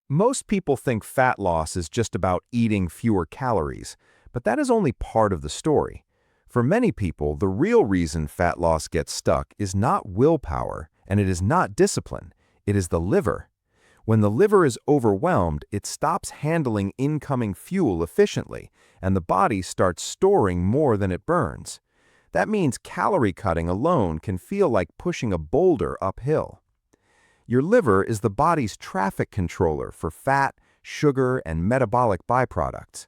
Most people think fat loss is just about eating fewer calories, but that is only part of the story. For many people, the real reason fat loss gets stuck is not willpower, and it is not discipline. It is the liver. When the liver is overwhelmed, it stops handling incoming fuel efficiently, and the body starts storing more than it burns. That means calorie cutting alone can feel like pushing a boulder uphill. Your liver is the body's traffic controller for fat, sugar, and metabolic byproducts.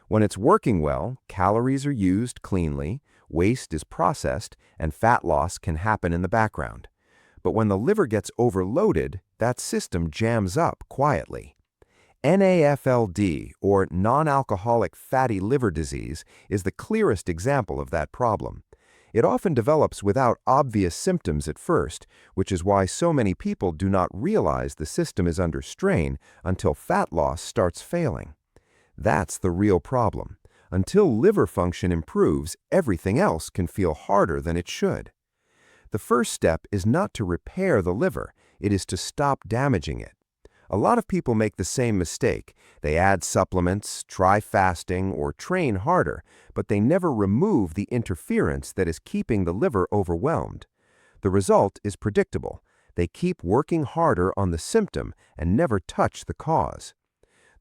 When it's working well, calories are used cleanly, waste is processed, and fat loss can happen in the background. But when the liver gets overloaded, that system jams up quietly. NAFLD, or non-alcoholic fatty liver disease, is the clearest example of that problem. It often develops without obvious symptoms at first, which is why so many people do not realize the system is under strain until fat loss starts failing. That's the real problem. Until liver function improves, everything else can feel harder than it should. The first step is not to repair the liver, it is to stop damaging it. A lot of people make the same mistake. They add supplements, try fasting, or train harder, but they never remove the interference that is keeping the liver overwhelmed. The result is predictable. They keep working harder on the symptom and never touch the cause.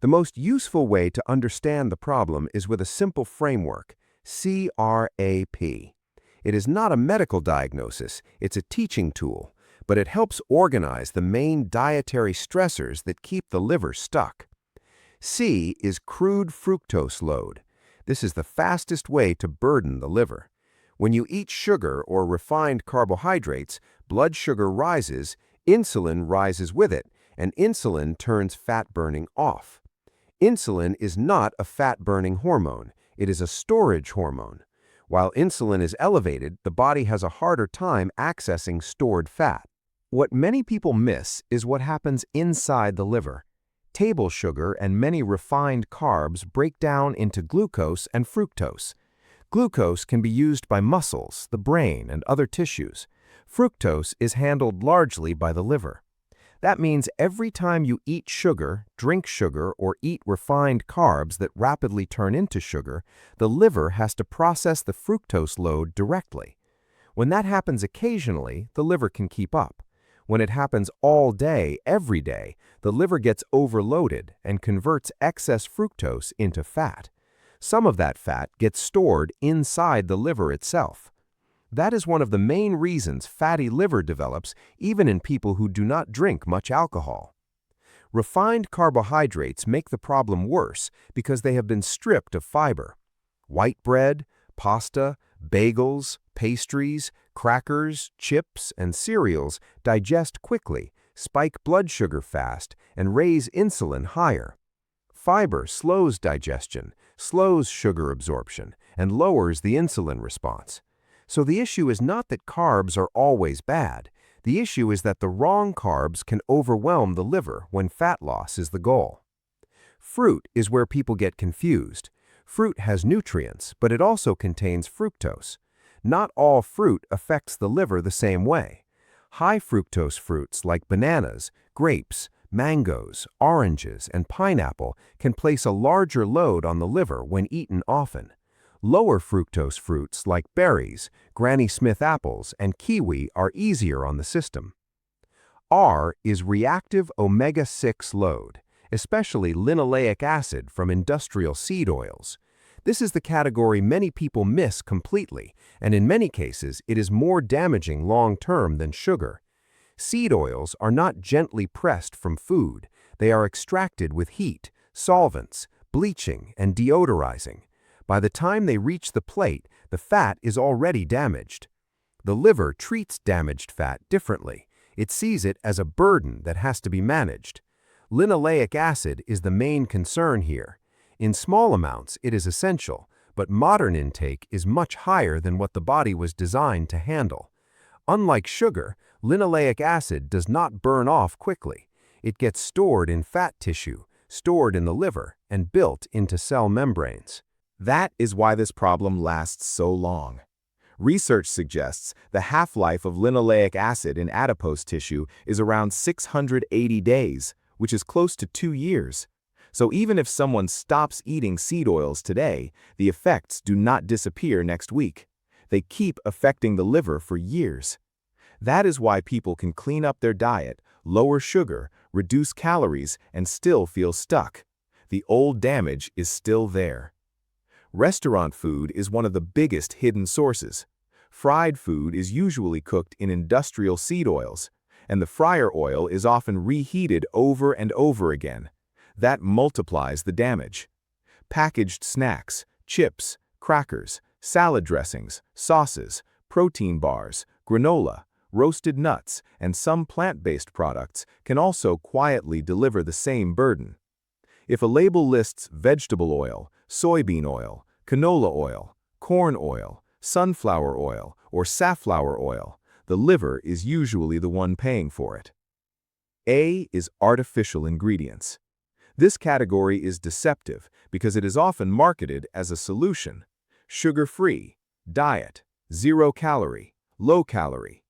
The most useful way to understand the problem is with a simple framework, C.R.A.P. It is not a medical diagnosis, it's a teaching tool, but it helps organize the main dietary stressors that keep the liver stuck. C is crude fructose load. This is the fastest way to burden the liver. When you eat sugar or refined carbohydrates, blood sugar rises, insulin rises with it, and insulin turns fat burning off. Insulin is not a fat-burning hormone, it is a storage hormone. While insulin is elevated, the body has a harder time accessing stored fat. What many people miss is what happens inside the liver. Table sugar and many refined carbs break down into glucose and fructose. Glucose can be used by muscles, the brain, and other tissues. Fructose is handled largely by the liver. That means every time you eat sugar, drink sugar, or eat refined carbs that rapidly turn into sugar, the liver has to process the fructose load directly. When that happens occasionally, the liver can keep up. When it happens all day, every day, the liver gets overloaded and converts excess fructose into fat. Some of that fat gets stored inside the liver itself. That is one of the main reasons fatty liver develops even in people who do not drink much alcohol. Refined carbohydrates make the problem worse because they have been stripped of fiber. White bread, pasta, bagels, pastries, crackers, chips, and cereals digest quickly, spike blood sugar fast, and raise insulin higher. Fiber slows digestion, slows sugar absorption, and lowers the insulin response. So the issue is not that carbs are always bad. The issue is that the wrong carbs can overwhelm the liver when fat loss is the goal. Fruit is where people get confused. Fruit has nutrients, but it also contains fructose. Not all fruit affects the liver the same way. High fructose fruits like bananas, grapes, mangoes, oranges, and pineapple can place a larger load on the liver when eaten often. Lower fructose fruits like berries, Granny Smith apples, and kiwi are easier on the system. R is reactive omega-6 load, especially linoleic acid from industrial seed oils. This is the category many people miss completely, and in many cases it is more damaging long-term than sugar. Seed oils are not gently pressed from food. They are extracted with heat, solvents, bleaching, and deodorizing. By the time they reach the plate, the fat is already damaged. The liver treats damaged fat differently. It sees it as a burden that has to be managed. Linoleic acid is the main concern here. In small amounts, it is essential, but modern intake is much higher than what the body was designed to handle. Unlike sugar, linoleic acid does not burn off quickly. It gets stored in fat tissue, stored in the liver, and built into cell membranes. That is why this problem lasts so long. Research suggests the half-life of linoleic acid in adipose tissue is around 680 days, which is close to 2 years. So even if someone stops eating seed oils today, the effects do not disappear next week. They keep affecting the liver for years. That is why people can clean up their diet, lower sugar, reduce calories, and still feel stuck. The old damage is still there. Restaurant food is one of the biggest hidden sources. Fried food is usually cooked in industrial seed oils, and the fryer oil is often reheated over and over again. That multiplies the damage. Packaged snacks, chips, crackers, salad dressings, sauces, protein bars, granola, roasted nuts, and some plant-based products can also quietly deliver the same burden. If a label lists vegetable oil, soybean oil, canola oil, corn oil, sunflower oil, or safflower oil, the liver is usually the one paying for it. A is artificial ingredients. This category is deceptive because it is often marketed as a solution: sugar-free, diet, zero-calorie, low-calorie.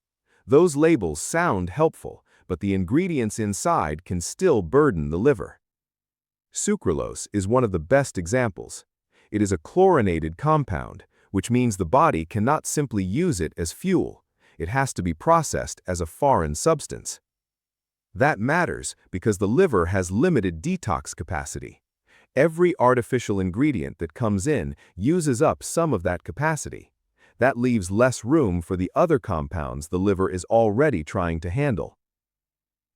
Those labels sound helpful, but the ingredients inside can still burden the liver. Sucralose is one of the best examples. It is a chlorinated compound, which means the body cannot simply use it as fuel. It has to be processed as a foreign substance. That matters because the liver has limited detox capacity. Every artificial ingredient that comes in uses up some of that capacity. That leaves less room for the other compounds the liver is already trying to handle.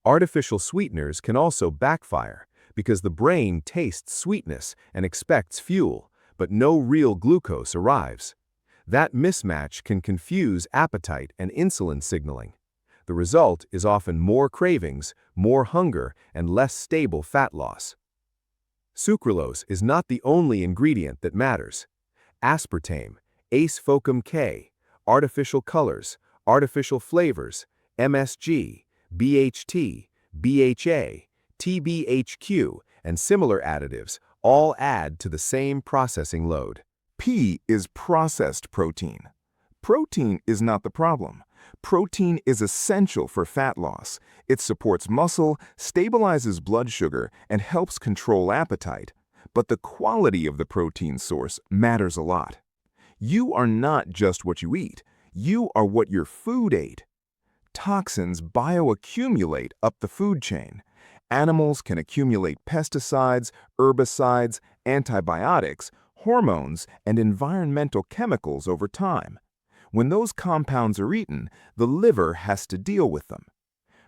Artificial sweeteners can also backfire because the brain tastes sweetness and expects fuel, but no real glucose arrives. That mismatch can confuse appetite and insulin signaling. The result is often more cravings, more hunger, and less stable fat loss. Sucralose is not the only ingredient that matters. Aspartame, Ace-Focum K, artificial colors, artificial flavors, MSG, BHT, BHA, TBHQ, and similar additives all add to the same processing load. P is processed protein. Protein is not the problem. Protein is essential for fat loss. It supports muscle, stabilizes blood sugar, and helps control appetite. But the quality of the protein source matters a lot. You are not just what you eat. You are what your food ate. Toxins bioaccumulate up the food chain. Animals can accumulate pesticides, herbicides, antibiotics, hormones, and environmental chemicals over time. When those compounds are eaten, the liver has to deal with them.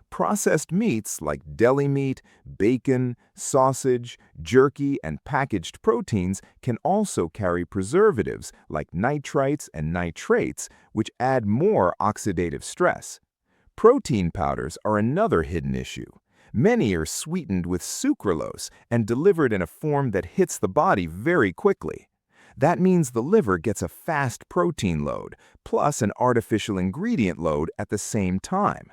Processed meats like deli meat, bacon, sausage, jerky, and packaged proteins can also carry preservatives like nitrites and nitrates, which add more oxidative stress. Protein powders are another hidden issue. Many are sweetened with sucralose and delivered in a form that hits the body very quickly. That means the liver gets a fast protein load, plus an artificial ingredient load at the same time.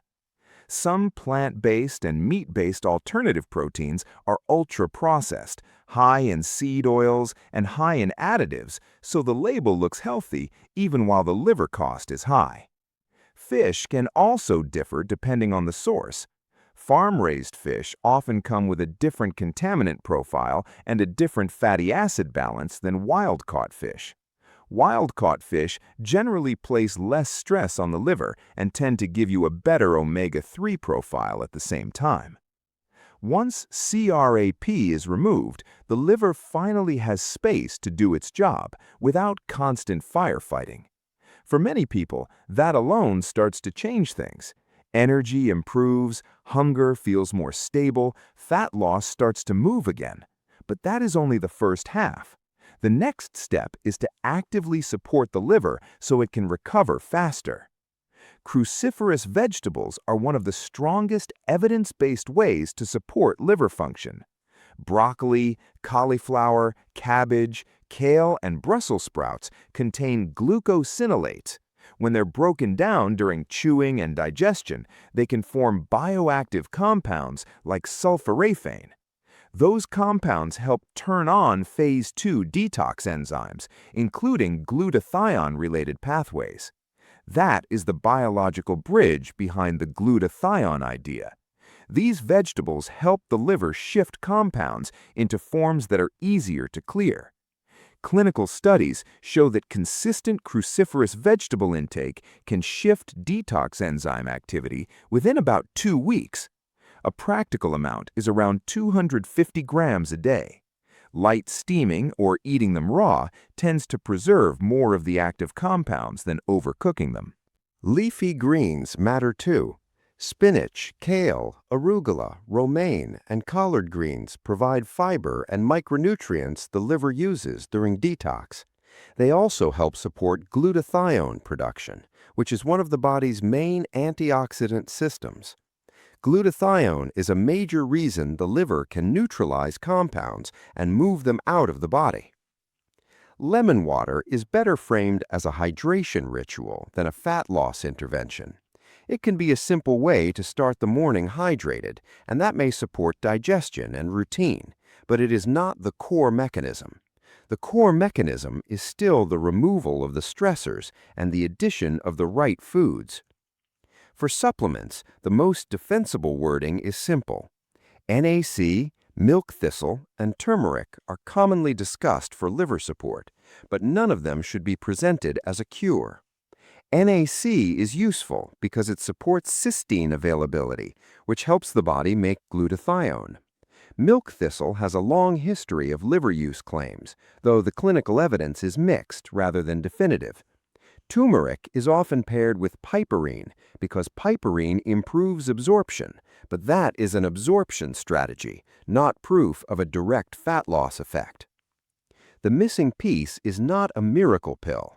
Some plant-based and meat-based alternative proteins are ultra-processed, high in seed oils and high in additives, so the label looks healthy even while the liver cost is high. Fish can also differ depending on the source. Farm-raised fish often come with a different contaminant profile and a different fatty acid balance than wild-caught fish. Wild-caught fish generally place less stress on the liver and tend to give you a better omega-3 profile at the same time. Once C.R.A.P is removed, the liver finally has space to do its job without constant firefighting. For many people, that alone starts to change things. Energy improves, hunger feels more stable, fat loss starts to move again. But that is only the first half. The next step is to actively support the liver so it can recover faster. Cruciferous vegetables are one of the strongest evidence-based ways to support liver function. Broccoli, cauliflower, cabbage, kale, and Brussels sprouts contain glucosinolates. When they're broken down during chewing and digestion, they can form bioactive compounds like sulforaphane. Those compounds help turn on phase 2 detox enzymes, including glutathione-related pathways. That is the biological bridge behind the glutathione idea. These vegetables help the liver shift compounds into forms that are easier to clear. Clinical studies show that consistent cruciferous vegetable intake can shift detox enzyme activity within about 2 weeks. A practical amount is around 250 grams a day. Light steaming or eating them raw tends to preserve more of the active compounds than overcooking them. Leafy greens matter too. Spinach, kale, arugula, romaine, and collard greens provide fiber and micronutrients the liver uses during detox. They also help support glutathione production, which is one of the body's main antioxidant systems. Glutathione is a major reason the liver can neutralize compounds and move them out of the body. Lemon water is better framed as a hydration ritual than a fat loss intervention. It can be a simple way to start the morning hydrated, and that may support digestion and routine, but it is not the core mechanism. The core mechanism is still the removal of the stressors and the addition of the right foods. For supplements, the most defensible wording is simple. NAC, milk thistle, and turmeric are commonly discussed for liver support, but none of them should be presented as a cure. NAC is useful because it supports cysteine availability, which helps the body make glutathione. Milk thistle has a long history of liver use claims, though the clinical evidence is mixed rather than definitive. Turmeric is often paired with piperine because piperine improves absorption, but that is an absorption strategy, not proof of a direct fat loss effect. The missing piece is not a miracle pill.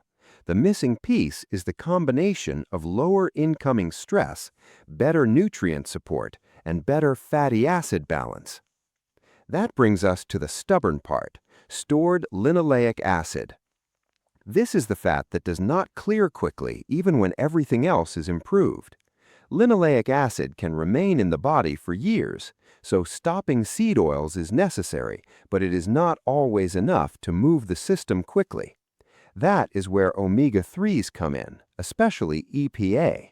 The missing piece is the combination of lower incoming stress, better nutrient support, and better fatty acid balance. That brings us to the stubborn part, stored linoleic acid. This is the fat that does not clear quickly even when everything else is improved. Linoleic acid can remain in the body for years, so stopping seed oils is necessary, but it is not always enough to move the system quickly. That is where omega-3s come in, especially EPA.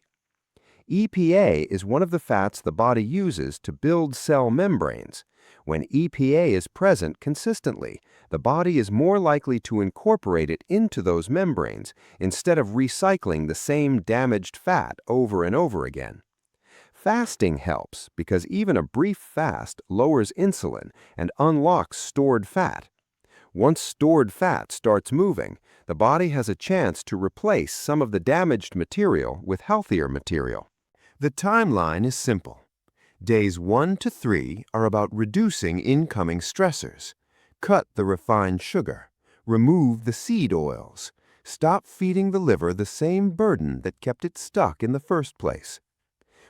EPA is one of the fats the body uses to build cell membranes. When EPA is present consistently, the body is more likely to incorporate it into those membranes instead of recycling the same damaged fat over and over again. Fasting helps because even a brief fast lowers insulin and unlocks stored fat. Once stored fat starts moving, the body has a chance to replace some of the damaged material with healthier material. The timeline is simple. Days 1 to 3 are about reducing incoming stressors. Cut the refined sugar. Remove the seed oils. Stop feeding the liver the same burden that kept it stuck in the first place.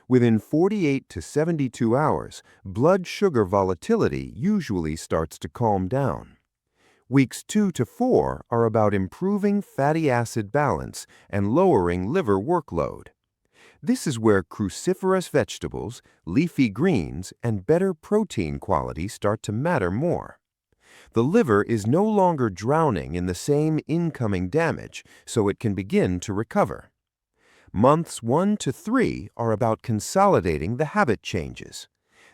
Within 48 to 72 hours, blood sugar volatility usually starts to calm down. Weeks 2 to 4 are about improving fatty acid balance and lowering liver workload. This is where cruciferous vegetables, leafy greens, and better protein quality start to matter more. The liver is no longer drowning in the same incoming damage, so it can begin to recover. Months 1 to 3 are about consolidating the habit changes.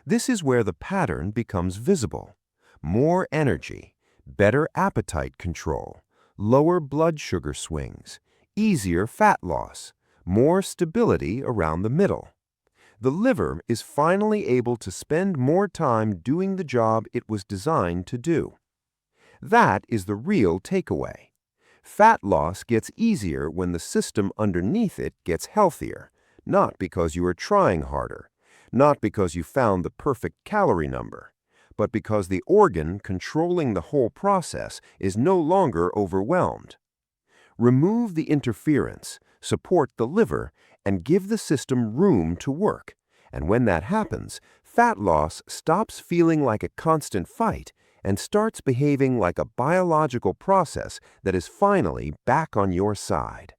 This is where the pattern becomes visible. More energy, better appetite control, lower blood sugar swings, easier fat loss, more stability around the middle. The liver is finally able to spend more time doing the job it was designed to do. That is the real takeaway. Fat loss gets easier when the system underneath it gets healthier, not because you are trying harder, not because you found the perfect calorie number, but because the organ controlling the whole process is no longer overwhelmed. Remove the interference, support the liver, and give the system room to work. And when that happens, fat loss stops feeling like a constant fight and starts behaving like a biological process that is finally back on your side.